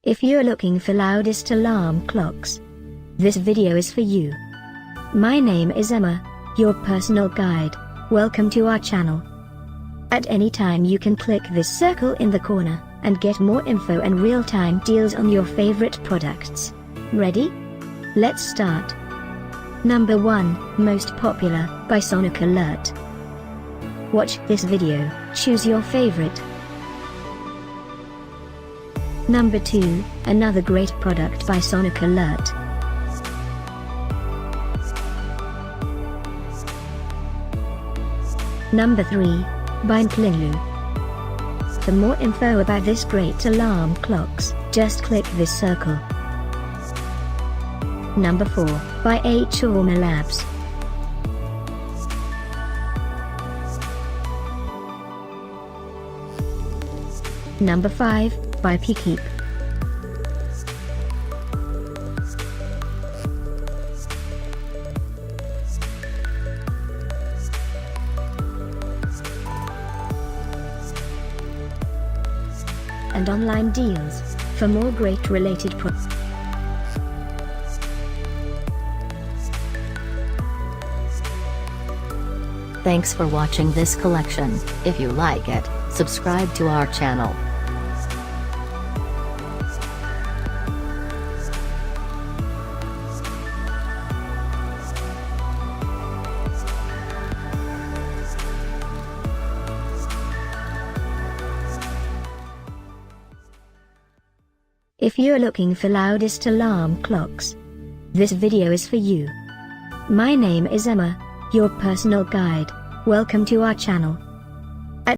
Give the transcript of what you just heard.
If you're looking for loudest alarm clocks, this video is for you. My name is Emma, your personal guide. Welcome to our channel. At any time you can click this circle in the corner, and get more info and real-time deals on your favorite products. Ready? Let's start. Number 1, Most Popular, by Sonic Alert. Watch this video, choose your favorite. Number 2, another great product by Sonic Alert. Number 3, by Nklinglu. For more info about this great alarm clocks, just click this circle. Number 4, by Shawarma Labs. Number 5, by Keep. And online deals, for more great related products. Thanks for watching this collection. If you like it, subscribe to our channel. If you're looking for loudest alarm clocks, this video is for you. My name is Emma, your personal guide. Welcome to our channel.